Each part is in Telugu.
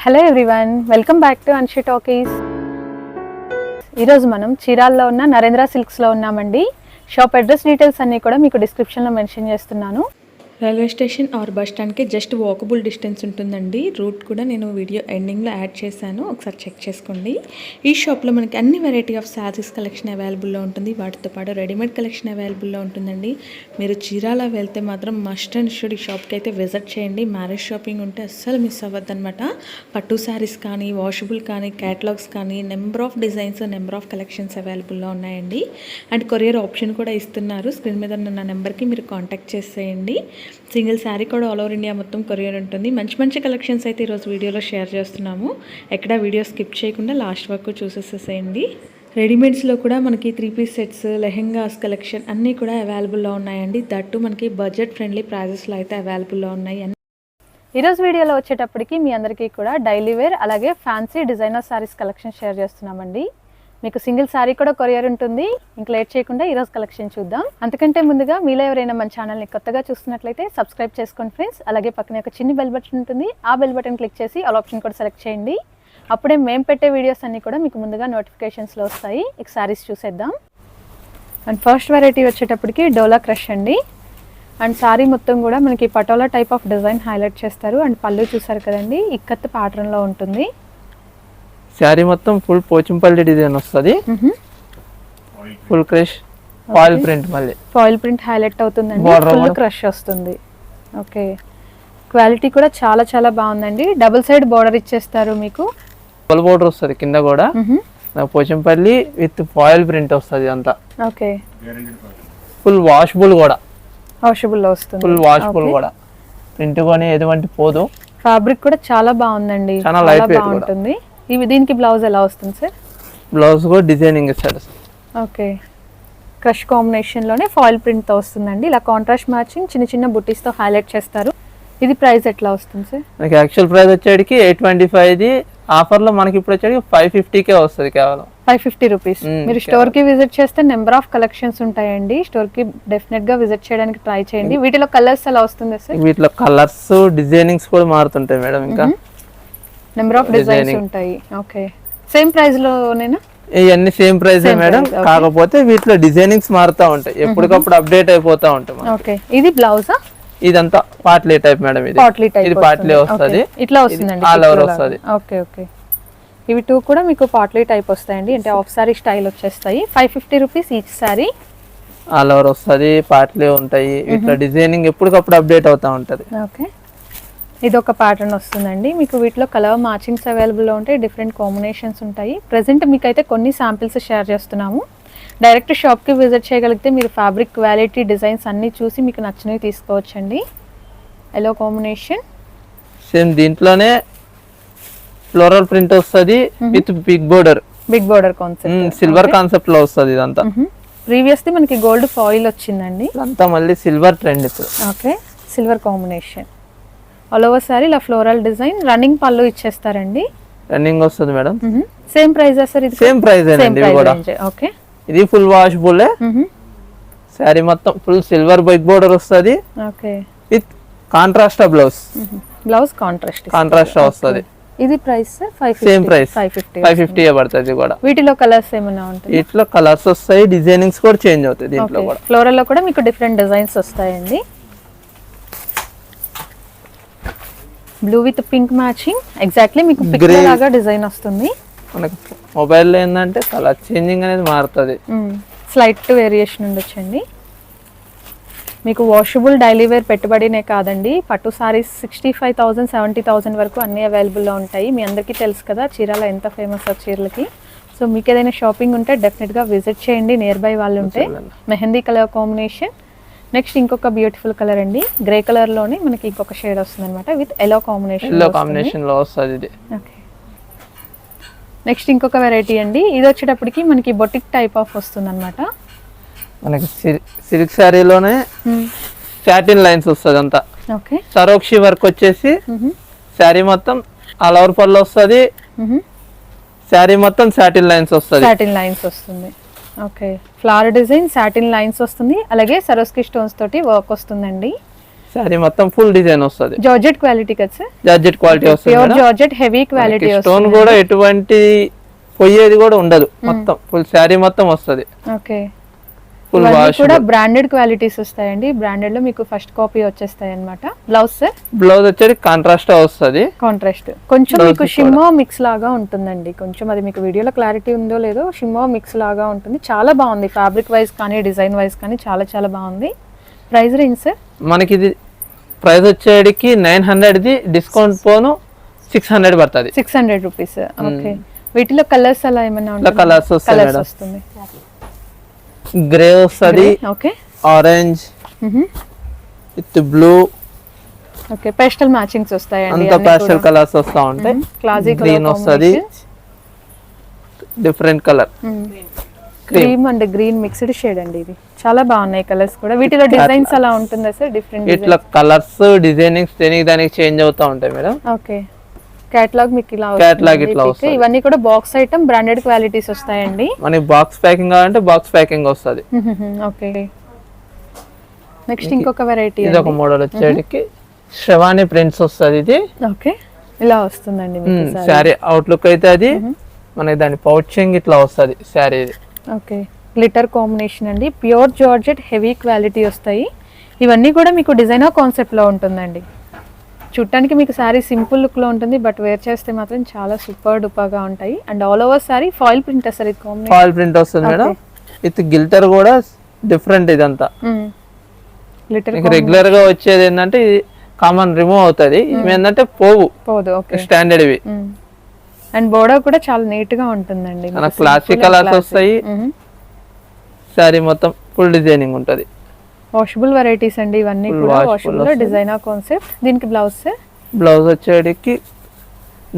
Hello everyone, welcome back to Anshi talkies. ఈరోజు మనం చీరాల్లో ఉన్న నరేంద్ర సిల్క్స్లో ఉన్నామండి. షాప్ అడ్రస్ డీటెయిల్స్ అన్నీ కూడా మీకు డిస్క్రిప్షన్లో మెన్షన్ చేస్తున్నాను. రైల్వే స్టేషన్ ఆర్ బస్ స్టాండ్కి జస్ట్ వాకబుల్ డిస్టెన్స్ ఉంటుందండి. రూట్ కూడా నేను వీడియో ఎండింగ్లో యాడ్ చేశాను, ఒకసారి చెక్ చేసుకోండి. ఈ షాప్లో మనకి అన్ని వెరైటీ ఆఫ్ శారీస్ కలెక్షన్ అవైలబుల్లో ఉంటుంది. వాటితో పాటు రెడీమేడ్ కలెక్షన్ అవైలబుల్లో ఉంటుందండి. మీరు చీరాల వెళ్తే మాత్రం మస్ట్ అండ్ షుడ్ ఈ షాప్కి అయితే విజిట్ చేయండి. మ్యారేజ్ షాపింగ్ ఉంటే అస్సలు మిస్ అవ్వద్దు అనమాట. పట్టు శారీస్ కానీ, వాషబుల్ కానీ, క్యాటలాగ్స్ కానీ, number of designs, number of collections అవైలబుల్లో ఉన్నాయండి. అండ్ కొరియర్ ఆప్షన్ కూడా ఇస్తున్నారు. స్క్రీన్ మీద ఉన్న నెంబర్కి మీరు కాంటాక్ట్ చేసేయండి. సింగిల్ శారీ కూడా ఆల్ ఓవర్ ఇండియా మొత్తం కొరియర్ ఉంటుంది. మంచి మంచి కలెక్షన్స్ అయితే ఈరోజు వీడియోలో షేర్ చేస్తున్నాము. ఎక్కడ వీడియో స్కిప్ చేయకుండా లాస్ట్ వరకు చూసేసేయండి. రెడీమేడ్స్లో కూడా మనకి 3 పీస్ సెట్స్, లెహెంగాస్ కలెక్షన్ అన్నీ కూడా అవైలబుల్లో ఉన్నాయండి. దట్టు మనకి బడ్జెట్ ఫ్రెండ్లీ ప్రైజెస్లో అయితే అవైలబుల్లో ఉన్నాయి. ఈరోజు వీడియోలో వచ్చేటప్పటికి మీ అందరికీ కూడా డైలీ వేర్ అలాగే fancy designer saris collection share చేస్తున్నామండి. మీకు సింగిల్ శారీ కూడా కొరియర్ ఉంటుంది. ఇంకా లేట్ చేయకుండా ఈరోజు కలెక్షన్ చూద్దాం. అంతకంటే ముందుగా మీలో ఎవరైనా మన ఛానల్ని కొత్తగా చూస్తున్నట్లయితే సబ్స్క్రైబ్ చేసుకోండి ఫ్రెండ్స్. అలాగే పక్కన ఒక చిన్న బెల్ బటన్ ఉంటుంది. ఆ బెల్ బటన్ క్లిక్ చేసి ఆల్ ఆప్షన్ కూడా సెలెక్ట్ చేయండి. అప్పుడే మేము పెట్టే వీడియోస్ అన్నీ కూడా మీకు ముందుగా నోటిఫికేషన్స్లో వస్తాయి. ఇక శారీస్ చూసేద్దాం. అండ్ ఫస్ట్ వెరైటీ వచ్చేటప్పటికి డోలా క్రష్ అండి. అండ్ శారీ మొత్తం కూడా మనకి patola type of design highlight చేస్తారు. అండ్ పళ్ళు చూసారు కదండి, ఇక్కత్ ప్యాటర్న్లో ఉంటుంది. శారీ మొత్తం ఫుల్ పోచంపల్లి డిజైన్ వస్తుంది. ఫుల్ క్రష్ ఫాయిల్ ప్రింట్, మళ్ళీ ఫాయిల్ ప్రింట్ హైలైట్ అవుతుందండి. ఫుల్ క్రష్ వస్తుంది. ఓకే, క్వాలిటీ కూడా చాలా చాలా బాగుందండి. డబుల్ సైడ్ బోర్డర్ ఇచ్చేస్తారు మీకు. ఫుల్ బోర్డర్ వస్తుంది కింద కూడా. పోచంపల్లి విత్ ఫాయిల్ ప్రింట్ వస్తుంది అంతా. ఓకే, ఫుల్ వాషబుల్ కూడా. వాషబుల్ లో వస్తుంది. ఫుల్ వాషబుల్ కూడా. ప్రింట్ కొని ఎటువంటి పోదు. ఫ్యాబ్రిక్ కూడా చాలా బాగుందండి, చాలా లైట్ వెయిట్ బాగుంటుంది. ఇవి దీనికి బ్లౌజ్ ఎలా వస్తుంది సార్? బ్లౌజ్ కూడా డిజైనింగ్ ఇస్తాడు. ఓకే, క్రష్ కాంబినేషన్ లోనే ఫాయిల్ ప్రింట్ తో వస్తుందండి. ఇలా కాంట్రాస్ట్ మ్యాచింగ్ చిన్న చిన్న బుట్టీస్ తో హైలైట్ చేస్తారు. ఇది ప్రైస్ ఎట్లా వస్తుంది సార్? మనకి యాక్చువల్ ప్రైస్ వచ్చేటికి 825. ఇది ఆఫర్ లో మనకి ఇప్పుడు వచ్చేటికి 550కే వస్తుంది, కేవలం 550 రూపీస్. మీరు స్టోర్ కి విజిట్ చేస్తే నెంబర్ ఆఫ్ కలెక్షన్స్ ఉంటాయండి. స్టోర్ కి డెఫినెట్ గా విజిట్ చేయడానికి ట్రై చేయండి. వీటిలో కలర్స్ ఎలా వస్తుంది సార్? వీటిలో కలర్స్, డిజైనింగ్స్ కూడా మారుతుంటాయి మేడం. ఇంకా నెంబర్ ఆఫ్ డిజైన్స్ ఉంటాయి. ఓకే, సేమ్ ప్రైస్ లోనేనా? ఇవన్నీ సేమ్ ప్రైస్ మేడం, కాకపోతే వీటిలో డిజైనింగ్స్ మారుతా ఉంటాయి. ఎప్పటికప్పుడు అప్డేట్ అయిపోతా ఉంటాయి. ఓకే, ఇది బ్లౌజా? ఇదంతా పాట్లీ టైప్ మేడం. ఇది పాట్లీ వస్తుంది, ఇట్లా వస్తుందండి, ఆల్ ఓవర్ వస్తుంది. ఓకే ఓకే, ఇవి 2 కూడా మీకు పాట్లీ టైప్ వస్తాయండి. అంటే ఆఫ్ సారీ స్టైల్ వచ్చేస్తాయి. 550 rupees each sorry. All over వస్తుంది, పాట్లీ ఉంటాయి. ఇట్లా డిజైనింగ్ ఎప్పటికప్పుడు అప్డేట్ అవుతా ఉంటది. ఓకే, ఇది ఒక ప్యాటర్న్ వస్తుందండి. మీకు వీటిలో కలర్ మ్యాచింగ్స్ అవైలబుల్లో ఉంటాయి. డిఫరెంట్ కాంబినేషన్స్ ఉంటాయి. ప్రెసెంట్ మీకు అయితే కొన్ని శాంపిల్స్ షేర్ చేస్తున్నాము. డైరెక్ట్ షాప్కి విజిట్ చేయగలిగితే మీరు ఫ్యాబ్రిక్ క్వాలిటీ, డిజైన్స్ అన్నీ చూసి మీకు నచ్చినవి తీసుకోవచ్చండి. ఎల్లో కాంబినేషన్, సేమ్ దీంట్లోనే ఫ్లోరల్ ప్రింట్ వస్తుంది with big border. Big border concept, silver concept లో వస్తుంది ఇదంతా. ప్రీవియస్లీ మనకి గోల్డ్ ఫాయిల్ వచ్చిందండి, ఇదంతా మళ్ళీ సిల్వర్ ట్రెండ్ ఇప్పుడు. Okay, silver combination all over sorry. ఇలా ఫ్లోరల్ డిజైన్, రన్నింగ్ పళ్ళు ఇచ్చేస్తారండి. రన్నింగ్ వస్తుంది మేడం. Same price sir? ఇది సేమ్ ప్రైస్ అండి. ఓకే, ఇది ఫుల్ వాషబుల్. శారీ మొత్తం ఫుల్ సిల్వర్ బిగ్ బోర్డర్ వస్తుంది. Okay, with contrast blouse. Blouse contrast వస్తుంది. ఇది ప్రైస్ సార్? 550. సేమ్ ప్రైస్, 550 పడుతుంది కూడా. వీటిలో కలర్స్ ఏమైనా ఉంటాయి? వీటిలో కలర్స్ వస్తాయి, డిజైనింగ్స్ కూడా చేంజ్ అవుతాయి. దీంట్లో కూడా ఫ్లోరల్ లో కూడా మీకు డిఫరెంట్ డిజైన్స్ వస్తాయండి. Blue with pink matching, exactly మీకు పిక్ లాగా డిజైన్ వస్తుంది. మనకి మొబైల్లో ఏంటంటే కలర్ చేంజింగ్ అనేది మారుతుంది. స్లైట్ వేరియేషన్ ఉండొచ్చండి. మీకు వాషబుల్ డైలీ వేర్ పెట్టుబడినే కాదండి, పట్టు సారీస్ 65,000, 70,000 వరకు అన్నీ అవైలబుల్లో ఉంటాయి. మీ అందరికీ తెలుసు కదా చీరాల ఎంత ఫేమస్ ఆ చీరలకి. సో మీకు ఏదైనా షాపింగ్ ఉంటే డెఫినెట్గా విజిట్ చేయండి, నియర్ బై వాళ్ళు ఉంటే. Mehndi colour combination. నెక్స్ట్ ఇంకొక బ్యూటిఫుల్ కలర్ అండి, గ్రే కలర్ లోనే మనకి ఇంకొక షేడ్ వస్తుంది అనమాట, విత్ ఎల్లో కాంబినేషన్ లో వస్తుంది ఇది. ఓకే, నెక్స్ట్ ఇంకొక వెరైటీ అండి. ఇది వచ్చేటప్పటికి మనకి బొటిక్ టైప్ ఆఫ్ వస్తుంది అనమాట. మనకి సిల్క్ శారీలోనే సాటిన్ లైన్స్ వస్తుంది అంతా. ఓకే, సరోక్షి వర్క్ వచ్చేసి శారీ మొత్తం ఆల్ ఓవర్ పళ్ళు వస్తుంది. శారీ మొత్తం సాటిన్ లైన్స్ వస్తుంది. Okay, flower design, satin lines వస్తుంది. అలాగే సరోస్కి స్టోన్స్ తోటి వర్క్ వస్తుందండి. శారీ మొత్తం ఫుల్ డిజైన్ వస్తుంది. జార్జెట్ క్వాలిటీ కదా సార్? జార్జెట్ క్వాలిటీ వస్తుంది. ప్యూర్ జార్జెట్ హెవీ క్వాలిటీ వస్తుంది. స్టోన్ కూడా ఎటువంటి పోయేది కూడా ఉండదు. మొత్తం ఫుల్ శారీ మొత్తం వస్తుంది. ఓకే, ఫుల్ వాష్ కూడా బ్రాండెడ్ క్వాలిటీస్ వస్తాయండి. బ్రాండెడ్ లో మీకు ఫస్ట్ కాపీ వచ్చేస్తాయి అన్నమాట. Blouse sir? బ్లౌజ్ వచ్చేది కాంట్రాస్ట్ వస్తుంది. కాంట్రాస్ట్ కొంచెం మీకు షిమ్మో మిక్స్ లాగా ఉంటుందండి. కొంచెం అది మీకు వీడియోలో క్లారిటీ ఉందో లేదో, షిమ్మో మిక్స్ లాగా ఉంటుంది. చాలా బాగుంది. ఫ్యాబ్రిక్ వైజ్ కానీ డిజైన్ వైజ్ కానీ చాలా చాలా బాగుంది. Price range sir? మనకి ఇది ప్రైస్ వచ్చేటికి 900, డిస్కౌంట్ పోను 600 పడుతుంది. 600 రూపీస్. ఓకే, వీటిలో కలర్స్ అలా ఏమైనా ఉంటాయి? కలర్స్ వస్తుంది. గ్రే వస్తుంది, okay, orange with blue. Okay, pastel matchings వస్తాయండి. అంతా పేస్టల్ కలర్స్ వస్తా ఉంటాయి. క్లాసిక్ గ్రీన్ వస్తుంది, different colour cream and green mixed shade అండి. ఇది చాలా బాగున్నాయి కలర్స్ కూడా. వీటిలో డిజైన్స్ అలా ఉంటుందా సార్? డిఫరెంట్ ఇట్లా కలర్స్ డిజైనింగ్స్ దానికి చేంజ్ అవుతా ఉంటాయి మేడం. ఓకే, కేటలాగ్ మీకు ఇలా కేటలాగ్ ఇట్లా వస్తుంది. ఇవన్నీ కూడా బాక్స్ ఐటమ్ బ్రాండెడ్ క్వాలిటీస్ వస్తాయండి. మనకి బాక్స్ ప్యాకింగ్ కావాలంటే బాక్స్ ప్యాకింగ్ వస్తుంది. ఓకే, నెక్స్ట్ ఇంకొక వెరైటీ. ఇది ఒక మోడల్ వచ్చేటికి శవాని ప్రింట్స్ వస్తుంది. ఇది ఓకే, ఇలా వస్తుందండి మీకు శారీ అవుట్లుక్ అయితే. అది మనకి దాని పౌచింగ్ ఇట్లా వస్తుంది శారీ. ఓకే, గ్లిటర్ కాంబినేషన్ అండి. ప్యూర్ జార్జెట్ హెవీ క్వాలిటీ వస్తాయి. ఇవన్నీ కూడా మీకు డిజైనర్ కాన్సెప్ట్ లో ఉంటుందండి. చూడటానికి మీకు శారీ సింపుల్ లుక్ లో ఉంటుంది, బట్ వేర్ చేస్తే మాత్రం చాలా సూపర్ డూపర్ గా ఉంటాయి. And all over sari foil print వస్తుంది. ఫాయిల్ ప్రింట్ వస్తుంది మేడం. విత్ గిల్టర్ కూడా డిఫరెంట్. ఇదంతా గ్లిటర్ రెగ్యులర్ గా వచ్చేది ఏంటంటే ఇది కామన్ రిమూవ్ అవుతుంది. ఇవి ఏంటంటే పోదు. ఓకే, స్టాండర్డ్ ఇవి. అండ్ బోర్డర్ కూడా చాలా నీట్ గా ఉంటుందండి. క్లాసిక్ కలర్స్ వస్తాయి. శారీ మొత్తం ఫుల్ డిజైనింగ్ ఉంటది. వాషబుల్ వెరైటీస్ అండి ఇవన్నీ కూడా. వాషబుల్ లో డిజైనర్ కాన్సెప్ట్. దీనికి బ్లౌజ్ సార్? బ్లౌజ్ వచ్చేటికి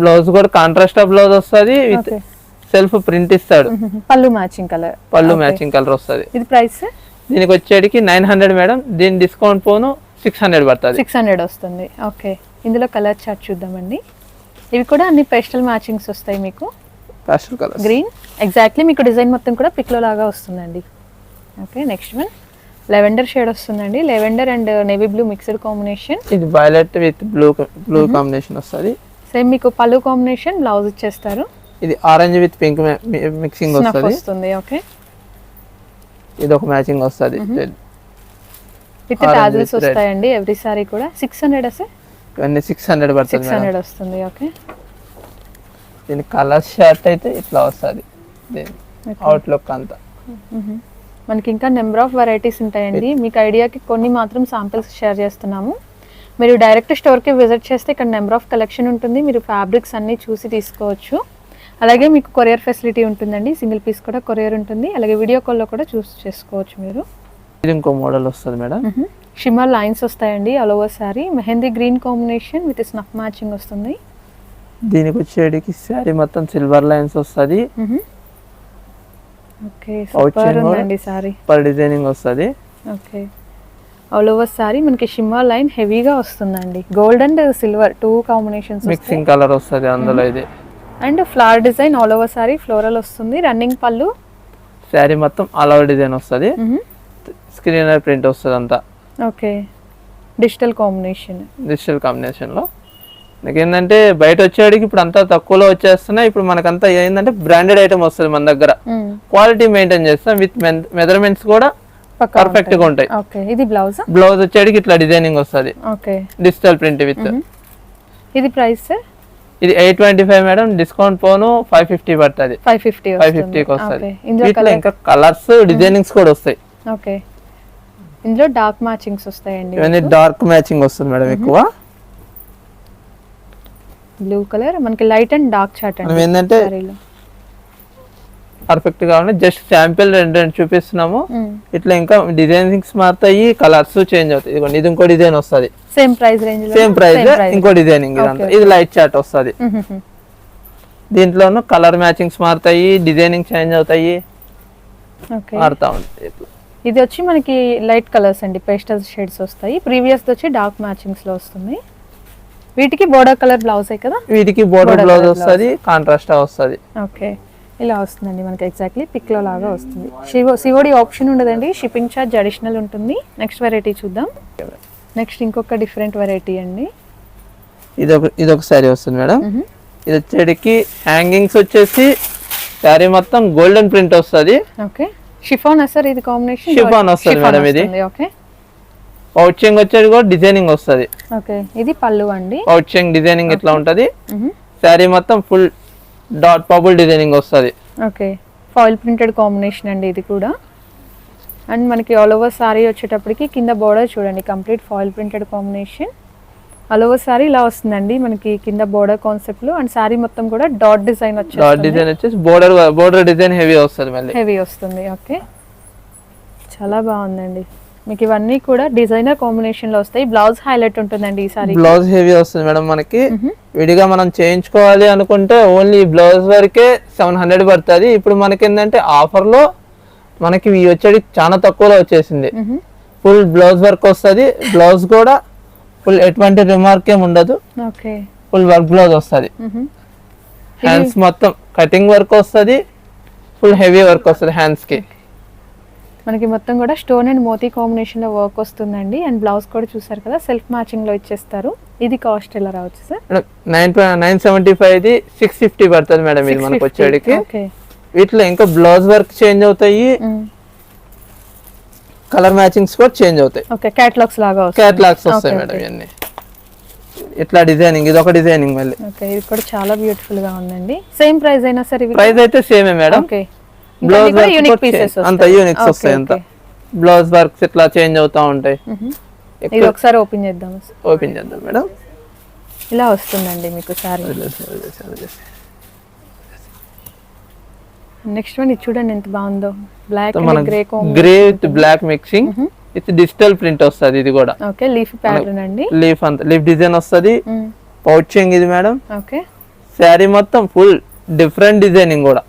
బ్లౌజ్ కూడా కాంట్రాస్ట్ బ్లౌజ్ వస్తుంది. విత్ సెల్ఫ్ ప్రింట్ ఇస్తాడు. పళ్ళు మ్యాచింగ్ కలర్. పళ్ళు మ్యాచింగ్ కలర్ వస్తుంది. ఇది ప్రైస్ సార్? దీనికి వచ్చేటికి 900 మేడం. దీని డిస్కౌంట్ పోను 600 పడుతుంది. 600 వస్తుంది. ఓకే, ఇందులో కలర్ చార్ట్ చూద్దామండి. ఇవి కూడా అన్ని పేస్టల్ మ్యాచింగ్స్ వస్తాయి మీకు. పేస్టల్ కలర్ గ్రీన్ ఎగ్జాక్ట్లీ మీకు డిజైన్ మొత్తం కూడా పిక్ లో లాగా వస్తుందండి. Okay, next one lavender shade వస్తుందండి. Lavender and navy blue mixed combination. ఇది వైలెట్ విత్ బ్లూ కాంబినేషన్ వస్తుంది. సేమ్ మీకు పళ్ళు కాంబినేషన్, బ్లౌజ్ ఇచ్చేస్తారు. ఇది ఆరెంజ్ విత్ పింక్ మిక్సింగ్ వస్తుంది. ఓకే, ఇది ఒక మ్యాచింగ్ వస్తుంది. విత్ టాజిల్స్ వస్తాయండి ఎవ్రీ సారీ కూడా. 600 సార్? ఇవన్నీ 600 పడుతుంది. 600 వస్తుంది. ఓకే, దీని కలర్ షర్ట్ అయితే ఇట్లా వస్తుంది. అవుట్లుక్ అంతా మనకి ఇంకా నెంబర్ ఆఫ్ వెరైటీస్ ఉంటాయండి. మీకు ఐడియాకి కొన్ని మాత్రం శాంపిల్స్ షేర్ చేస్తున్నాము. మీరు డైరెక్ట్ స్టోర్కి విజిట్ చేస్తే ఇక్కడ నెంబర్ ఆఫ్ కలెక్షన్ ఉంటుంది. మీరు ఫ్యాబ్రిక్స్ అన్నీ చూసి తీసుకోవచ్చు. అలాగే మీకు కొరియర్ ఫెసిలిటీ ఉంటుందండి. సింగిల్ పీస్ కూడా కొరియర్ ఉంటుంది. అలాగే వీడియో కాల్లో కూడా చూస్ చేసుకోవచ్చు మీరు. ఇది ఇంకో మోడల్ వస్తుంది మేడం. షిమ్మర్ లైన్స్ వస్తాయండి all over sorry. Mehndi green combination with snuff matching వస్తుంది. దీనికి వచ్చేటికి శారీ మొత్తం సిల్వర్ లైన్స్ వస్తుంది. ఓకే, సూపర్ ఉందండి సారీ. సూపర్ డిజైనింగ్ వస్తుంది. ఓకే, ఆల్ ఓవర్ సారీ మనకి షిమ్మర్ లైన్ హెవీగా వస్తుందండి. Gold and silver 2 combinations mixing colour వస్తుంది అందులో. ఇది and flower design all over sorry floral వస్తుంది. రన్నింగ్ పళ్ళు. శారీ మొత్తం ఆల్ ఓవర్ డిజైన్ వస్తుంది. స్క్రీనర్ ప్రింట్ వస్తుంది అంతా. ఓకే, డిజిటల్ కాంబినేషన్ లో నాకు ఏంటంటే బయట వచ్చేటికి ఇప్పుడు అంతా తక్కువలో వచ్చేస్తున్నాయి. ఇప్పుడు మనకంతా ఏంటంటే బ్రాండెడ్ ఐటమ్ వస్తుంది మన దగ్గర. క్వాలిటీ మెయింటైన్ చేస్తాం. విత్ మెజర్మెంట్స్ కూడా పర్ఫెక్ట్ గా ఉంటాయి. ఓకే, ఇది బ్లౌజ్. బ్లౌజ్ వచ్చేటికి ఇట్లా డిజైనింగ్ వస్తుంది. Okay, digital print with. ఇది ప్రైస్ సార్? ఇది 825 మేడం. డిస్కౌంట్ పోను 550 పడుతుంది. 550 కి వస్తుంది. ఇందులో ఇంకా కలర్స్ డిజైనింగ్స్ కూడా వస్తాయి. ఓకే, ఇందులో డార్క్ మ్యాచింగ్స్ వస్తాయండి. ఇవన్నీ డార్క్ మ్యాచింగ్ వస్తుంది మేడం. ఎక్కువ బ్లూ కలర్ మనకి లైట్ అండ్ డార్క్ చార్ట్ అండి. ఏంటంటే పర్ఫెక్ట్ గా జస్ట్ శాంపిల్ రెండు చూపిస్తున్నాము. ఇట్లా ఇంకా డిజైనింగ్స్ మారుతాయి, కలర్స్ చేంజ్ అవుతాయి. ఇదిగోండి, ఇది ఇంకో డిజైన్ వస్తుంది. సేమ్ ప్రైస్ రేంజ్ లో. సేమ్ ప్రైస్ ఇంకో డిజైనింగ్. ఇదంతా ఇది లైట్ చార్ట్ వస్తుంది. దీంట్లోనూ కలర్ మ్యాచింగ్స్ మారుతాయి, డిజైనింగ్ చేంజ్ అవుతాయి, మారుతా ఉంటాయి. ఇది వచ్చి మనకి లైట్ కలర్స్ అండి, పేస్టల్ షేడ్స్ వస్తాయి. ప్రీవియస్ వచ్చి డార్క్ మ్యాచింగ్స్ లో వస్తుంది. వీటికి బోర్డర్ కలర్ బ్లౌజే కదా? వీటికి బోర్డర్ బ్లౌజ్ వస్తుంది, కాంట్రాస్ట్ వస్తుంది. ఓకే, ఇలా వస్తుందండి మనకి ఎగ్జాక్ట్లీ పిక్ లో లాగా వస్తుంది. సిఓడి ఆప్షన్ ఉండదండి. షిప్పింగ్ ఛార్జ్ అడిషనల్ ఉంటుంది. నెక్స్ట్ వెరైటీ చూద్దాం. నెక్స్ట్ ఇంకొక డిఫరెంట్ వెరైటీ అండి. ఇదొక శారీ వస్తుంది మేడం. ఇది వచ్చేటికి హ్యాంగింగ్స్ వచ్చేసి శారీ మొత్తం గోల్డెన్ ప్రింట్ వస్తుంది. ఓకే, షిఫాన్ సార్ ఇది కాంబినేషన్? షిఫాన్ వస్తుంది మేడం. ఇది ఓకే, పౌచింగ్ వచ్చేది కూడా డిజైనింగ్ వస్తుంది. ఓకే, ఇది పళ్ళు అండి. పౌచింగ్ డిజైనింగ్ ఇట్లా ఉంటది. శారీ మొత్తం ఫుల్ డాట్ పబుల్ డిజైనింగ్ వస్తుంది. ఓకే, ఫాయిల్ ప్రింటెడ్ కాంబినేషన్ అండి ఇది కూడా. అండ్ మనకి ఆల్ ఓవర్ సారీ వచ్చేటప్పటికి కింద బోర్డర్ చూడండి, complete foil printed combination. All over sorry ఇలా వస్తుందండి మనకి కింద బోర్డర్ కాన్సెప్ట్ లో. అండ్ సారీ మొత్తం కూడా డాట్ డిజైన్ వచ్చేసి, డాట్ డిజైన్ వచ్చేసి బోర్డర్ డిజైన్ హెవీ వస్తుంది, మళ్ళీ హెవీ వస్తుంది. ఓకే, చాలా బాగుందండి. మీకు ఇవన్నీ కూడా డిజైనర్ కాంబినేషన్ లో వస్తాయి. బ్లౌజ్ హైలైట్ ఉంటుందండి ఈ సారీ. బ్లౌజ్ హెవీ వస్తుంది మేడం. మనకి విడిగా మనం చేయించుకోవాలి అనుకుంటే ఓన్లీ బ్లౌజ్ వరకే 700 పడుతుంది. ఇప్పుడు మనకి ఏంటంటే ఆఫర్ లో మనకి ఇవి వచ్చేది చాలా తక్కువలో వచ్చేసింది. ఫుల్ బ్లౌజ్ వర్క్ వస్తుంది. బ్లౌజ్ కూడా ఫుల్ ఎటువంటి రిమార్క్ ఏమి ఉండదు. ఓకే, ఫుల్ వర్క్ బ్లౌజ్ వస్తుంది. హ్యాండ్స్ మొత్తం కటింగ్ వర్క్ వస్తుంది. ఫుల్ హెవీ వర్క్ వస్తుంది హ్యాండ్స్ కి. మనకి మొత్తం కూడా స్టోన్ అండ్ మోతీ కాంబినేషన్ లో వర్క్ వస్తుందండి. అండ్ బ్లౌజ్ కూడా చూసారు కదా, సెల్ఫ్ మ్యాచింగ్ లో ఇచ్చేస్తారు. ఇది కాస్ట్ ఎలా రావచ్చు సార్? 975 ఇది 650 పడుతుంది మేడం. ఇది మనకు వచ్చేటికి. వీటిలో ఇంకా బ్లౌజ్ వర్క్ చేంజ్ అవుతాయి, కలర్ మ్యాచింగ్స్ కూడా చేంజ్ అవుతాయి. ఓకే, క్యాటలాగ్స్ లాగా వస్తాయి. క్యాటలాగ్స్ వస్తాయి మేడం ఇవన్నీ. ఇట్లా డిజైనింగ్, ఇది ఒక డిజైనింగ్ మళ్ళీ. ఓకే, ఇది కూడా చాలా బ్యూటిఫుల్ గా ఉందండి. సేమ్ ప్రైస్ అయినా సరే? ప్రైస్ అయితే సేమే madam. Okay, blouse unique pieces అంత యూనిక్స్ వస్తాయి. అంత బ్లౌజ్ వర్క్స్ ఇట్లా చేంజ్ అవుతా ఉంటాయి. ఇది ఒకసారి ఓపెన్ చేద్దాం. ఓపెన్ చేద్దాం మేడం. ఇలా వస్తుందండి మీకు సారీ. నెక్స్ట్ వన్ ఇది చూడండి ఎంత బాగుందో, black and grey combination. Grey with black mixing with digital print వస్తది. ఇది కూడా ఓకే, లీఫ్ ప్యాటర్న్ అండి. లీఫ్ డిజైన్ వస్తది. పౌచింగ్ ఇది మేడం. ఓకే, శారీ మొత్తం ఫుల్ డిఫరెంట్ డిజైనింగ్ కూడా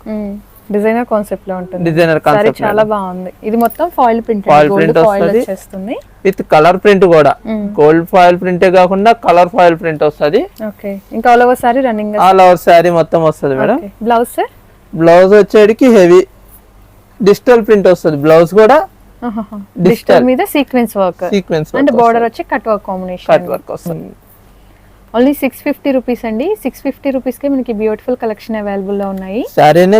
డిజైనర్ కాన్సెప్ట్ లో ఉంటుంది. డిజైనర్ కాన్సెప్ట్ చాలా బాగుంది. ఇది మొత్తం ఫాయిల్ ప్రింట్, గోల్డ్ ఫాయిల్ వచ్చేస్తుంది విత్ కలర్ ప్రింట్ కూడా. గోల్డ్ ఫాయిల్ ప్రింటే కాకుండా కలర్ ఫాయిల్ ప్రింట్ వస్తది. ఓకే, ఇంకా all over sari running, all over sorry మొత్తం వస్తది మేడం. Blouse sir? బ్లౌజ్ వచ్చేటికి హెవీ డిజిటల్ ప్రింట్ వస్తది. బ్లౌజ్ కూడా డిజిటల్ మీద సీక్వెన్స్ వర్క్ అండ్ బోర్డర్ వచ్చి cut work combination. Cut work వస్తుంది. ఓన్లీ 650 రూపీస్ అండి. 650 రూపీస్ కి మనకి బ్యూటిఫుల్ కలెక్షన్ అవైలబుల్ లో ఉన్నాయి. సారీనే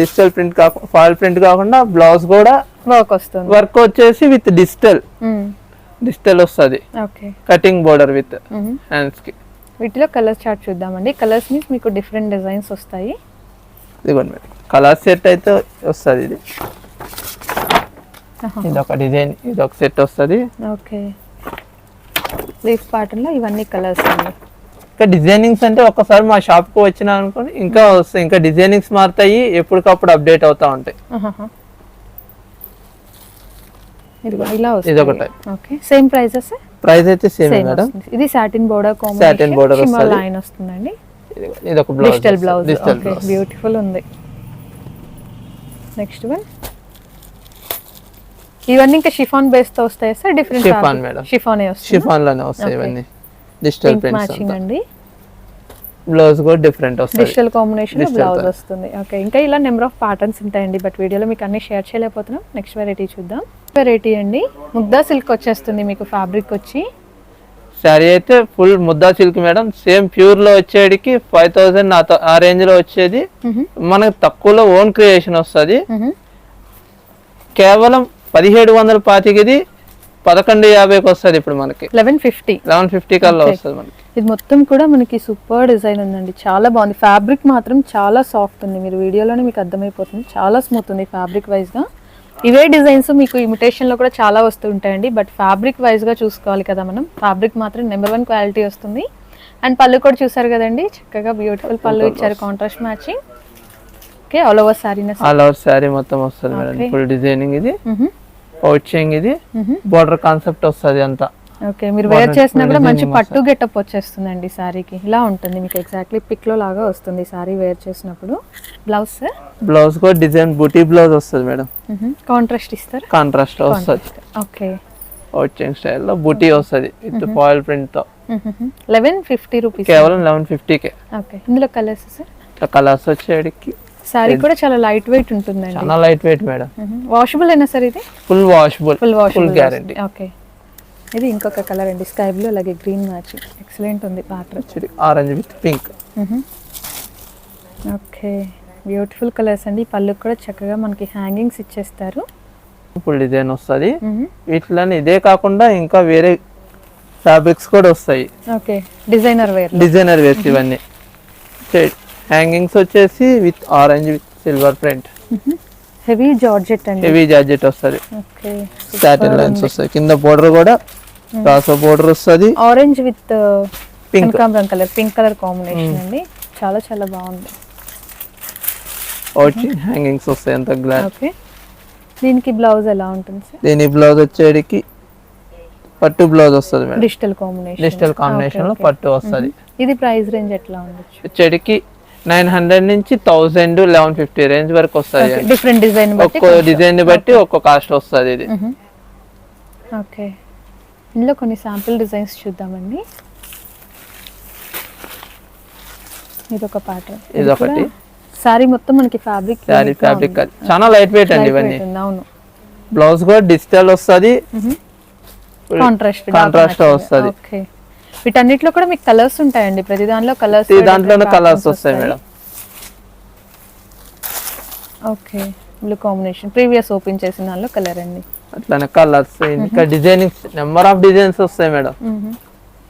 డిజిటల్ ప్రింట్ ఫాయిల్ ప్రింట్ కాకుండా బ్లౌజ్ కూడా వర్క్ వస్తుంది. వర్క్ వచ్చేసి విత్ డిజిటల్ వస్తది. Okay, cutting border with hands కి. వీటిలో కలర్ చార్ట్ చూద్దామండి. కలర్స్ మీన్స్ మీకు డిఫరెంట్ డిజైన్స్ వస్తాయి. ఇదిగోండి మేడం, కలర్ సెట్ అయితే వస్తది. ఇది ఒక డిజైన్, ఇది ఒక సెట్ వస్తది. ఓకే, లీఫ్ ప్యాటర్న్ లో ఇవన్నీ కలర్స్ అండి. ఇంకా డిజైనింగ్స్ అంటే ఒక్కసారి మా షాప్ కు వచ్చినా అనుకోండి ఇంకా వస్తాయి. ఇంకా డిజైనింగ్స్ మారుతాయి, ఎప్పటికప్పుడు అప్డేట్ అవుతా ఉంటాయి. ఇది ఒక type. Okay, same prices? Price అయితే సేమ్ మేడం. ఇది satin border combination, satin border వస్తది. లైన్ వస్తుందండి. ఇది ఒక blouse, digital blouse. Okay, beautiful ఉంది. నెక్స్ట్ వన్, ఇవన్నీ ఇంకా షిఫాన్ బేస్ తో వస్తాయి సార్? Different chiffon madam. షిఫానే వస్తుంది. షిఫాన్ లోనే వస్తాయి ఇవన్నీ డిజిటల్ ప్రింట్స్ మ్యాచింగ్ అండి. బ్లౌజ్ కూడా డిఫరెంట్ వస్తుంది, డిజిటల్ కాంబినేషన్ లో బ్లౌజ్ వస్తుంది. ఓకే, ఇంకా ఇలా నెంబర్ ఆఫ్ ప్యాటర్న్స్ ఉంటాయండి, బట్ వీడియోలో మీకు అన్ని షేర్ చేయలేకపోతున్నాం. నెక్స్ట్ వెరైటీ చూద్దాం. వెరైటీ అండి, ముగ్దా సిల్క్ వచ్చేస్తుంది మీకు. ఫ్యాబ్రిక్ వచ్చి శారీ అయితే ఫుల్ ముద్దా సిల్క్ మేడం. సేమ్ ప్యూర్ లో వచ్చేటికి 5000 ఆ రేంజ్ లో వచ్చేది. మనకు తక్కువలో ఓన్ క్రియేషన్ వస్తుంది. కేవలం 1725 1150కి వస్తుంది. ఇప్పుడు మనకి 1150 కల్లా వస్తుంది మనకి. ఇది మొత్తం కూడా మనకి సూపర్ డిజైన్ ఉందండి, చాలా బాగుంది. ఫ్యాబ్రిక్ మాత్రం చాలా సాఫ్ట్ ఉంది, మీరు వీడియోలోనే మీకు అర్థమైపోతుంది. చాలా స్మూత్ ఉంది ఫ్యాబ్రిక్ వైజ్ గా. ఇవే డిజైన్స్ మీకు ఇమిటేషన్ లో కూడా చాలా వస్తూ ఉంటాయండి, బట్ ఫ్యాబ్రిక్ వైజ్ గా చూసుకోవాలి కదా మనం. ఫ్యాబ్రిక్ మాత్రం నెంబర్ 1 క్వాలిటీ వస్తుంది. అండ్ పళ్ళు కూడా చూసారు కదండి, చక్కగా బ్యూటిఫుల్ పళ్ళు ఇచ్చారు, contrast matching. Okay, all over sorry మొత్తం వస్తుంది మేడం. ఫుల్ డిజైనింగ్ ఇది, పౌచింగ్ ఇది, బోర్డర్ కాన్సెప్ట్ వస్తుంది అంతా. ఓకే, మీరు వేర్ చేసినా కూడా మంచి పట్టు గెటప్ వచ్చేస్తుందండి సారీకి. ఇలా ఉంటుంది మీకు, ఎగ్జాక్ట్లీ పిక్ లో లాగా వస్తుంది సారీ వేర్ చేసినప్పుడు. Blouse sir? బ్లౌజ్ కూడా డిజైన్ బూటీ బ్లౌజ్ వస్తుంది మేడం. కాంట్రాస్ట్ ఇస్తారు? కాంట్రాస్ట్ వస్తుంది. ఓకే, పౌచింగ్ స్టైల్ లో బూటీ వస్తుంది విత్ ఫాయిల్ ప్రింట్ తో. 1150 రూపీస్, కేవలం 1150కే. ఓకే, ఇందులో కలర్స్ సార్? కలర్స్ వచ్చేటికి సారీ కూడా చాలా లైట్ వెయిట్ ఉంటుందండి. చాలా లైట్ వెయిట్ మేడం. వాషబుల్ అయినా సార్? ఇది full washable, full guarantee. Okay, ఇది ఇంకొక కలర్ అండి, స్కై బ్లూ అలాగే గ్రీన్ మ్యాచ్, ఎక్సలెంట్ ఉంది pattern. Orange with pink. Okay, beautiful colours అండి. పళ్ళు కూడా చక్కగా మనకి హ్యాంగింగ్స్ ఇచ్చేస్తారు. ఇప్పుడు డిజైన్ వస్తుంది. వీటిలోనే ఇదే కాకుండా ఇంకా వేరే ఫ్యాబ్రిక్స్ కూడా వస్తాయి. ఓకే, డిజైనర్ వేర్స్ ఇవన్నీ. హ్యాంగింగ్స్ వచ్చేసి with orange with silver print. Heavy georgette అండి. హెవీ జార్జెట్ వస్తుంది. ఓకే, సాటిన్ లైన్స్ వస్తాయి. కింద బోర్డర్ కూడా రాసో బోర్డర్ వస్తుంది. Orange with pink colour, pink colour combination అండి. చాలా చాలా బాగుంది. హ్యాంగింగ్స్ వస్తాయి అంత గ్లాస్. ఓకే, దీనికి బ్లౌజ్ ఎలా ఉంటుంది సార్? దీని బ్లౌజ్ వచ్చేటికి పట్టు బ్లౌజ్ వస్తుంది మేడం. డిజిటల్ కాంబినేషన్ లో పట్టు వస్తుంది. ఇది ప్రైస్ రేంజ్ ఎట్లా ఉండొచ్చు? వచ్చేటికి 900 నుంచి 1000 1150 రేంజ్ వరకు వస్తుంది. డిఫరెంట్ డిజైన్ ఒక్కో డిజైన్ ని బట్టి ఒక్కో కాస్ట్ వస్తుంది ఇది. ఓకే, ఇందులో కొన్ని శాంపిల్ డిజైన్స్ చూద్దామండి. ఇదొక ప్యాటర్న్, ఇదొకటి. సారీ మొత్తం మనకి ఫ్యాబ్రిక్ చాలా లైట్ వెయిట్ అండి ఇవన్నీ. అవును, బ్లౌజ్ కూడా డిజిటల్ వస్తుంది, కాంట్రాస్ట్ వస్తుంది. ఓకే, వీటన్నిటిలో కూడా మీకు కలర్స్ ఉంటాయండి. ప్రతి దాంట్లో కలర్స్, దాంట్లోనే కలర్స్ వస్తాయి madam. Okay, blue combination previous open చేసిన దానిలో కలర్ అండి. అట్లానే కలర్స్ ఇంకా డిజైనింగ్స్, నెంబర్ ఆఫ్ డిజైన్స్ వస్తాయి మేడం.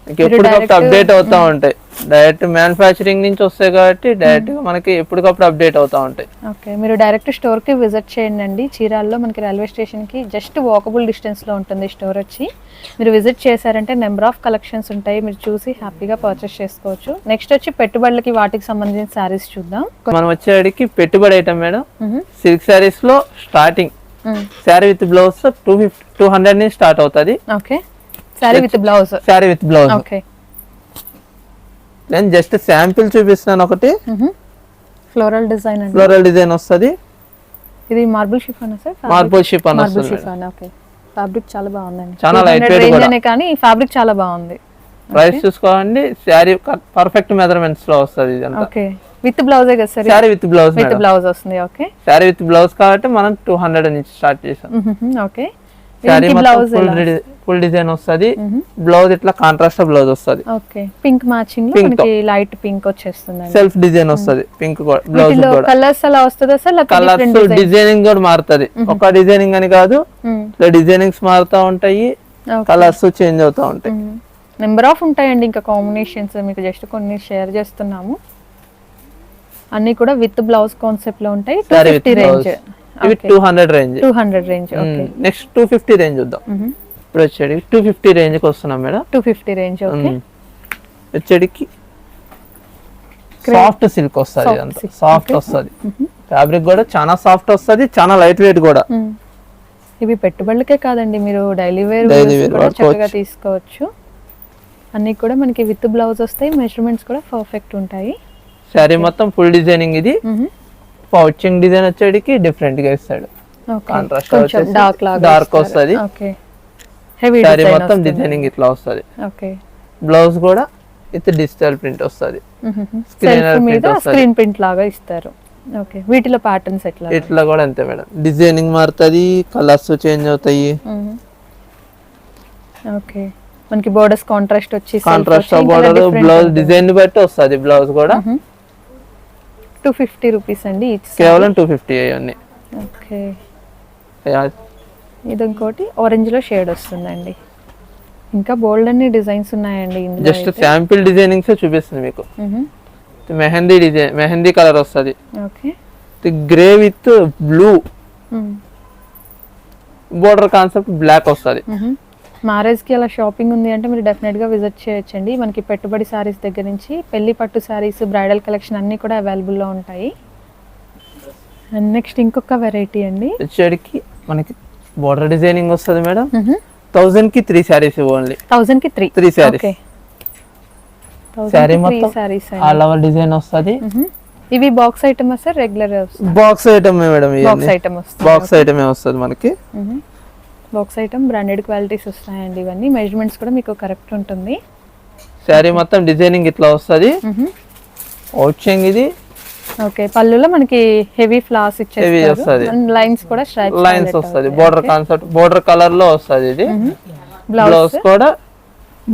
ఎప్పటికప్పుడు అప్డేట్ అవుతా ఉంటాయి. డైరెక్ట్ మ్యానుఫ్యాక్చరింగ్ నుంచి వస్తాయి కాబట్టి డైరెక్ట్ గా మనకి ఎప్పటికప్పుడు అప్డేట్ అవుతా ఉంటాయి. ఓకే, మీరు డైరెక్ట్ స్టోర్ కి విజిట్ చేయండి. చీరాల్లో మనకి రైల్వే స్టేషన్ కి జస్ట్ వాకబుల్ డిస్టెన్స్ లో ఉంటుంది స్టోర్ వచ్చి. మీరు విజిట్ చేశారంటే నెంబర్ ఆఫ్ కలెక్షన్స్ ఉంటాయి, మీరు చూసి హ్యాపీగా పర్చేస్ చేసుకోవచ్చు. నెక్స్ట్ వచ్చి పెట్టుబడులకి వాటికి సంబంధించిన శారీస్ చూద్దాం. మనం వచ్చేటికి పెట్టుబడి ఐటమ్ మేడం. సిల్క్ శారీస్ లో స్టార్టింగ్ శారీ విత్ బ్లౌజ్ 200 నుంచి స్టార్ట్ అవుతుంది. Okay, sari with blouse. Okay, నేను జస్ట్ శాంపిల్ చూపిస్తున్నాను. ఒకటి ఫ్లోరల్ డిజైన్ వస్తుంది. ఇది marble chiffon sir? Marble chiffon. Okay, fabric చాలా బాగుందండి. చాలా లైట్ వెయిట్ కూడా కానీ ఫ్యాబ్రిక్ చాలా బాగుంది. ప్రైస్ చూసుకోండి. శారీ పర్ఫెక్ట్ మెజర్మెంట్స్ లో వస్తుంది ఇదంతా. ఓకే, విత్ బ్లౌజే కదా సార్? శారీ విత్ బ్లౌజ్ వస్తుంది. ఓకే, శారీ విత్ బ్లౌజ్ కాబట్టి మనం 200 నుంచి స్టార్ట్ చేసాం. ఓకే, శారీ ఫుల్ డిజైన్ వస్తుంది. బ్లౌజ్ ఇట్లా కాంట్రాస్ట్ బ్లౌజ్ వస్తుంది. ఓకే, పింక్ మ్యాచింగ్ లో మనకి లైట్ పింక్ వచ్చేస్తుంది. సెల్ఫ్ డిజైన్ వస్తుంది. పింక్ బ్లౌజ్ కూడా కలర్స్ అలా వస్తుందా సార్? కలర్స్ డిజైనింగ్ కూడా మారుతుంది. ఒక డిజైనింగ్ అని కాదు, ఇట్లా డిజైనింగ్స్ మారుతా ఉంటాయి, కలర్స్ చేంజ్ అవుతా ఉంటాయి. నెంబర్ ఆఫ్ ఉంటాయండి ఇంకా కాంబినేషన్స్. మీకు జస్ట్ కొన్ని షేర్ చేస్తున్నాము. అన్ని కూడా విత్ బ్లౌజ్ కాన్సెప్ట్ లో ఉంటాయి. 250 రేంజ్. ఇవి 200 రేంజ్. ఓకే, నెక్స్ట్ 250 రేంజ్ చూద్దాం. ఇప్పుడు వచ్చేది 250 రేంజ్ కి వస్తున్నాం మేడం. 250 రేంజ్. ఓకే, వచ్చేడికి సాఫ్ట్ సిల్క్ వస్తుంది. అంతా సాఫ్ట్ వస్తుంది. ఫ్యాబ్రిక్ కూడా చాలా సాఫ్ట్ వస్తుంది, చాలా లైట్ వెయిట్ కూడా. ఇవి పెట్టుబడులకే కాదండి, మీరు డైలీ వేర్ చక్కగా తీసుకోవచ్చు. అన్ని కూడా మనకి విత్ బ్లౌజ్ వస్తాయి, మెజర్మెంట్స్ కూడా పర్ఫెక్ట్ ఉంటాయి. శారీ మొత్తం ఫుల్ డిజైనింగ్. ఇది పౌచింగ్ డిజైన్ వచ్చేటికి డిఫరెంట్ గా ఇస్తాడు. కాంట్రాస్ట్ డార్క్ వస్తుంది. శారీ మొత్తం డిజైనింగ్ ఇట్లా వస్తుంది. బ్లౌజ్ కూడా విత్ డిజిటల్ ప్రింట్ వస్తుంది. స్క్రీన్ ప్రింట్ లాగా ఇస్తారు. ఓకే, వీటిలో ప్యాటర్న్స్ ఇట్లా కూడా అంతే మేడం. డిజైనింగ్ మారుతుంది, కలర్స్ చేంజ్ అవుతాయి. ఓకే, మనకి బోర్డర్స్ కాంట్రాస్ట్ వచ్చి బోర్డర్ బ్లౌజ్ డిజైన్ బట్టి వస్తుంది. బ్లౌజ్ కూడా 250 రూపీస్ అండి. కేవలం 250 అయ్యి. ఓకే, ఇది ఇంకోటి ఆరెంజ్ లో షేడ్ వస్తుందండి. ఇంకా బోల్డ్ అన్ని డిజైన్స్ ఉన్నాయండి. జస్ట్ శాంపిల్ డిజైనింగ్స్ చూపిస్తుంది మీకు. మెహందీ కలర్ వస్తుంది. Okay, grey with blue border concept black వస్తుంది. మ్యారేజ్ కి అలా షాపింగ్ ఉంది అంటే మీరు డెఫినెట్ గా విజిట్ చేయొచ్చండి. మనకి పెట్టుబడి సారీస్ దగ్గర నుంచి పెళ్లి పట్టు సారీస్, బ్రైడల్ కలెక్షన్ అన్ని కూడా అవైలబుల్ లో ఉంటాయి. అండ్ నెక్స్ట్ ఇంకొక వెరైటీ అండి. వచ్చేటికి మనకి బోర్డర్ డిజైనింగ్ వస్తుంది మేడం. 1000 కి 3 సారీస్ ఓన్లీ. 1000 కి 3 సారీస్. సారీ మొత్తం ఆల్ ఓవర్ డిజైన్ వస్తుంది. ఇవి box item sir? Regular box item madam. Box item వస్తుంది మనకి. బాక్స్ ఐటమ్ బ్రాండెడ్ క్వాలిటీస్ వస్తాయండి. ఇవన్నీ మెజర్మెంట్స్ కూడా మీకు కరెక్ట్ ఉంటుంది. శారీ మొత్తం డిజైనింగ్ ఇట్లా వస్తుంది. అవుట్షింగ్ ఇది. ఓకే, పళ్ళులో మనకి హెవీ ఫ్లాస్ ఇచ్చేస్తారు. లైన్స్ కూడా స్ట్రైప్స్ లైన్స్ వస్తుంది. బోర్డర్ కాన్సెప్ట్ బోర్డర్ కలర్ లో వస్తుంది. ఇది బ్లౌజ్ కూడా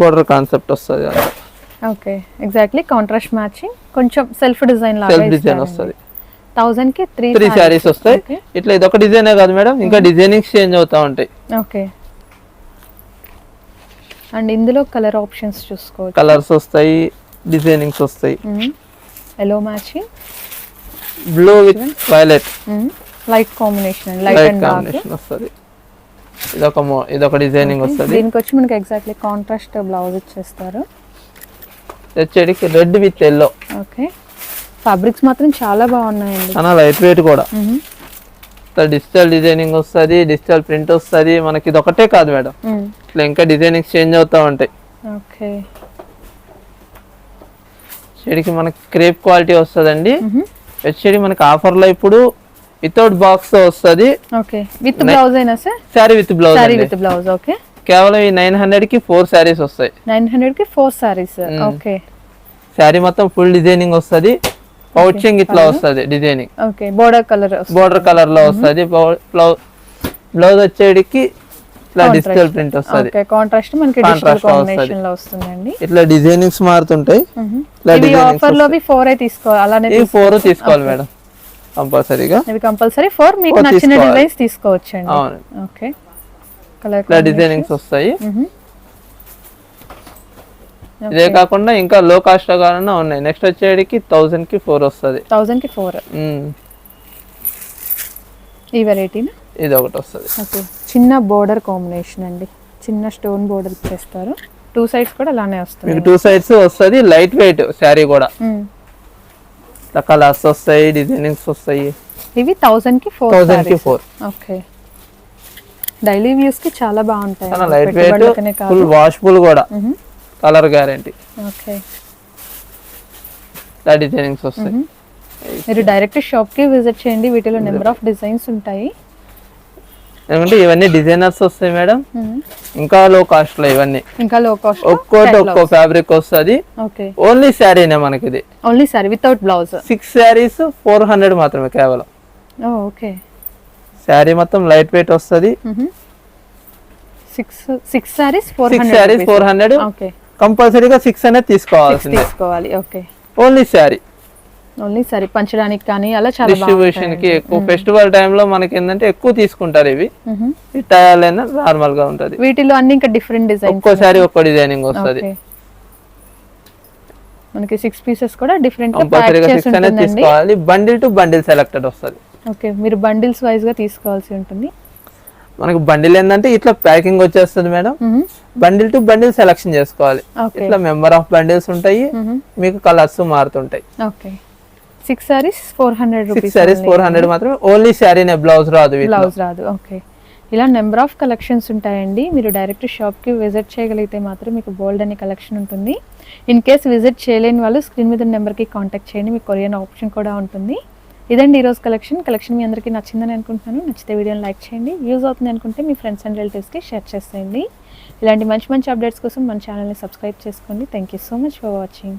బోర్డర్ కాన్సెప్ట్ వస్తుంది. ఓకే, ఎగ్జాక్ట్లీ కాంట్రాస్ట్ మ్యాచింగ్, కొంచెం సెల్ఫ్ డిజైన్ లాగా సెల్ఫ్ డిజైన్ వస్తుంది. 1000 కి 3 శారీస్ వస్తాయి. ఇట్లా ఇది ఒక డిజైనే కాదు మేడం, ఇంకా డిజైనింగ్స్ చేంజ్ అవుతా ఉంటాయి. ఓకే, అండ్ ఇందులో కలర్ ఆప్షన్స్ చూసుకోవచ్చు. కలర్స్ వస్తాయి, డిజైనింగ్స్ వస్తాయి. Yellow matching, blue with violet, light combination, light and dark వస్తుంది. ఇదొక డిజైనింగ్ వస్తుంది. దీనికి వచ్చి మనకి ఎగ్జాక్ట్లీ కాంట్రాస్ట్ బ్లౌజ్ ఇచ్చేస్తారు. వచ్చేటికి red with yellow. Okay, fabrics మాత్రం చాలా బాగున్నాయండి, చాలా లైట్ వెయిట్ కూడా. డిజిటల్ డిజైనింగ్ వస్తుంది, డిజిటల్ ప్రింట్ వస్తుంది. మనకి ఇది ఒకటే కాదు మేడం, ఇట్లా ఇంకా డిజైనింగ్స్ చేంజ్ అవుతా ఉంటాయి. ఓకే, చెడికి మనకి క్రేప్ క్వాలిటీ వస్తుందండి. వచ్చేది మనకి ఆఫర్ లో ఇప్పుడు వితౌట్ బాక్స్ తో వస్తుంది. ఓకే, విత్ బ్లౌజ్ అయినా sir? Sorry with blouse. Sorry with blouse. Okay, కేవలం ఈ 900 కి 4 సారీస్ వస్తాయి. 900 కి 4 సారీస్. ఓకే, సారీ మొత్తం ఫుల్ డిజైనింగ్ వస్తుంది. పౌచింగ్ ఇట్లా వస్తుంది డిజైనింగ్. ఓకే, బోర్డర్ కలర్ లో వస్తుంది. బ్లౌజ్ వచ్చేటికి ఇట్లా డిజిటల్ ప్రింట్ వస్తుంది. ఓకే, కాంట్రాస్ట్ మనకి డిజిటల్ కాంబినేషన్ లో వస్తుందండి. ఇట్లా డిజైనింగ్స్ మారుతుంటాయి. ఇవి ఆఫర్ లో 4 తీసుకోవాలి, అలానే ఈ 4 తీసుకోవాలి మేడం కంపల్సరీగా. ఇవి కంపల్సరీ 4 మీకు నచ్చిన డిజైన్స్ తీసుకోవచ్చండి. అవును. ఓకే, కలర్ ఇట్లా డిజైనింగ్స్ వస్తాయి. ఇదే కాకుండా ఇంకా లో కాస్ట్ లో కాకుండా ఉన్నాయి. నెక్స్ట్ వచ్చేటికి 1000 కి 4 వస్తుంది. 1000 కి 4. ఈ వెరైటీనా? ఇది ఒకటి వస్తుంది. ఓకే, చిన్న బోర్డర్ కాంబినేషన్ అండి, చిన్న స్టోన్ బోర్డర్ ఇచ్చేస్తారు. 2 సైడ్స్ కూడా అలానే వస్తుంది. మీకు 2 సైడ్స్ వస్తుంది. లైట్ వెయిట్ శారీ కూడా. కలర్స్ వస్తాయి, డిజైనింగ్స్ వస్తాయి. ఇవి 1000 కి 4. 1000 కి 4. ఓకే, డైలీ యూస్ కి చాలా బాగుంటాయి. చాలా లైట్ వెయిట్, ఫుల్ వాషబుల్ కూడా, కలర్ గ్యారెంటీ. ఓకే, ఇలా డిజైనింగ్స్ వస్తాయి. మీరు డైరెక్ట్ షాప్ కి విజిట్ చేయండి, వీటిలో నెంబర్ ఆఫ్ డిజైన్స్ ఉంటాయి. ఎందుకంటే ఇవన్నీ డిజైనర్స్ వస్తాయి మేడం, ఇంకా లో కాస్ట్ లో. ఇవన్నీ ఇంకా లో కాస్ట్, ఒక్కో ఫ్యాబ్రిక్ వస్తుంది. ఓకే, ఓన్లీ శారీనే మనకి ఇది. Only sari without blouse. 6 saris 400 మాత్రమే కేవలం. ఓకే, శారీ మొత్తం లైట్ వెయిట్ వస్తుంది. 6 సారీస్ 400. ఓకే, కంపల్సరీగా 6 అనేది తీసుకోవాలి. ఓకే, ఓన్లీ శారీ పంచడానికి కానీ అలా చాలా డిస్ట్రిబ్యూషన్ కి ఎక్కువ. ఫెస్టివల్ టైమ్ లో మనకి ఏంటంటే ఎక్కువ తీసుకుంటారు ఇవి. ఇటాలైనా నార్మల్ గా ఉంటది. వీటిలో అన్ని ఇంకా డిఫరెంట్ డిజైన్స్, ఒక్కోసారి ఒక్కో డిజైనింగ్ వస్తది. మనకి 6 పీసెస్ కూడా డిఫరెంట్ గా కంపల్సరీగా 6 అనేది తీసుకోవాలి. బండిల్ టు బండిల్ సెలెక్టెడ్ వస్తది. ఓకే, మీరు బండిల్స్ వైస్ గా తీసుకోవాల్సి ఉంటుంది. మనకి బండిల్ ఏంటంటే ఇట్లా ప్యాకింగ్ వచ్చేస్తుంది madam. Bundle to bundle selection చేసుకోవాలి. ఇట్లా మెంబర్ ఆఫ్ బండిల్స్ ఉంటాయి, మీకు కలర్స్ మారుతుంటాయి. Okay, 6 saris 400 rupees. 6 సారీస్ 400 మాత్రమే. ఓన్లీ శారీనే, బ్లౌజ్ రాదు. ఓకే, ఇలా నెంబర్ ఆఫ్ కలెక్షన్స్ ఉంటాయండి. మీరు డైరెక్ట్ షాప్ కి విజిట్ చేయగలిగితే మాత్రం మీకు బోల్డ్ అనే కలెక్షన్ ఉంటుంది. ఇన్ కేస్ విజిట్ చేయలేని వాళ్ళు స్క్రీన్ మీద నెంబర్ కి కాంటాక్ట్ చేయండి, మీకు కొరియర్ ఆప్షన్ కూడా ఉంటుంది. ఇదండి ఈరోజు కలెక్షన్ మీ అందరికీ నచ్చిందని అనుకుంటున్నాను. నచ్చితే వీడియోని లైక్ చేయండి, యూజ్ అవుతుంది అనుకుంటే మీ ఫ్రెండ్స్ అండ్ రిలేటివ్స్కి షేర్ చేసేయండి. ఇలాంటి మంచి అప్డేట్స్ కోసం మన ఛానల్ని సబ్స్క్రైబ్ చేసుకోండి. Thank you so much for watching.